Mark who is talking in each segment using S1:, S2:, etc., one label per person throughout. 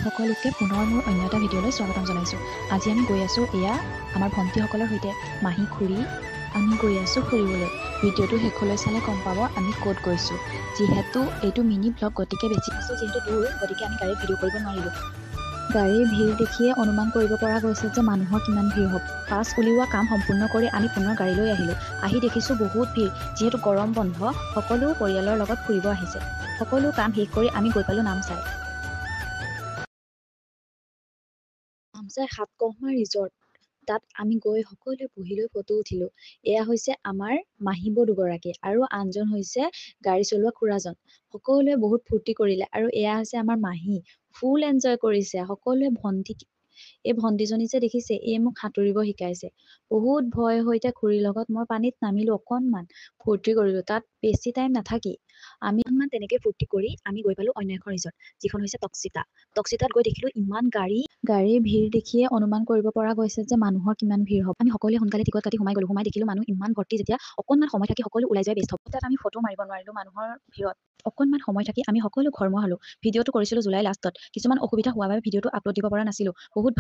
S1: সকলোকে পুনৰ মোৰ অন্য এটা ভিডিঅ'লৈ স্বাগতম জনাইছোঁ। আজি আমি গৈ আছোঁ এয়া আমাৰ ভণ্টিসকলৰ সৈতে মাহী খুৰী আমি গৈ আছোঁ ফুৰিবলৈ। ভিডিঅ'টো শেষলৈ চালে গম পাব আমি ক'ত গৈছোঁ। যিহেতু এইটো মিনি ব্লগ গতিকে বেছি আছোঁ যিহেতু দূৰ গতিকে আমি গাড়ীত ভিডিঅ' কৰিব নোৱাৰিলোঁ। গাড়ীৰ ভিৰ দেখিয়ে অনুমান কৰিব পৰা গৈছে যে মানুহৰ কিমান ভিৰ হ'ব। পাছ উলিওৱা কাম সম্পূৰ্ণ কৰি আমি পুনৰ গাড়ীলৈ আহিলোঁ। আহি দেখিছোঁ বহুত ভিৰ। যিহেতু গৰম বন্ধ সকলো পৰিয়ালৰ লগত ফুৰিব আহিছে। সকলো কাম শেষ কৰি আমি গৈ পালোঁ নামচাই। নামচাই সাতকহমা ৰিজৰ্ট। তাত আমি গৈ সকলোৱে বহি লৈ ফটো উঠিলোঁ। এয়া হৈছে আমাৰ মাহীবৌ দুগৰাকী আৰু আনজন হৈছে গাড়ী চলোৱা খুৰাজন। সকলোৱে বহুত ফূৰ্তি কৰিলে আৰু এয়া হৈছে আমাৰ মাহী। ফুল এনজয় কৰিছে সকলোৱে। এই ভণ্টিজনী যে দেখিছে এই মোক সাঁতুৰিব শিকাইছে। বহুত ভয় সৈতে খুৰীৰ লগত মই পানীত নামিলোঁ। অকণমান ফূৰ্তি কৰিলোঁ। তাত বেছি টাইম নাথাকি আমি অকণমান তেনেকে ফূৰ্তি কৰি আমি গৈ পালোঁ অন্য এখন ৰিজৰ্ট যিখন হৈছে টক্সিতা। টক্সিতাত গৈ দেখিলোঁ ইমান গাড়ীৰ ভিৰ দেখিয়ে অনুমান কৰিব পৰা গৈছে যে মানুহৰ কিমান ভিৰ হ'ব। আমি সকলোৱে সোনকালে টিকট কাটি সোমাই গ'লোঁ। সোমাই দেখিলোঁ মানুহ ইমান ভৰ্তি যেতিয়া অকণমান সময় থাকি সকলো ওলাই যোৱাই বেষ্ট হ'ব। তাত আমি ফটো মাৰিব নোৱাৰিলোঁ মানুহৰ ভিৰত। অকণমান সময় থাকি আমি সকলো ঘৰমুৱা হ'লোঁ। ভিডিঅ'টো কৰিছিলোঁ জুলাই লাষ্টত। কিছুমান অসুবিধা হোৱাৰ বাবে ভিডিঅ'টো আপলোড দিব পৰা নাছিলোঁ। বহুত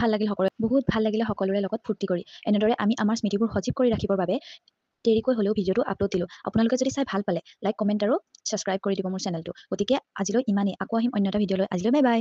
S1: ভাল লাগিলে সকলোৰে লগত ফূৰ্তি কৰি। এনেদৰে আমি আমাৰ স্মৃতিবোৰ সজীৱ কৰি ৰাখিবৰ বাবে দেৰিকৈ হ'লেও ভিডিঅ'টো আপলোড দিলোঁ। আপোনালোকে যদি চাই ভাল পালে লাইক কমেণ্ট আৰু ছাবস্ক্ৰাইব কৰি দিব মোৰ চেনেলটো। গতিকে আজিলৈ ইমানেই। আকৌ আহিম অন্য এটা ভিডিঅ'লৈ। আজিলৈ বাই বাই।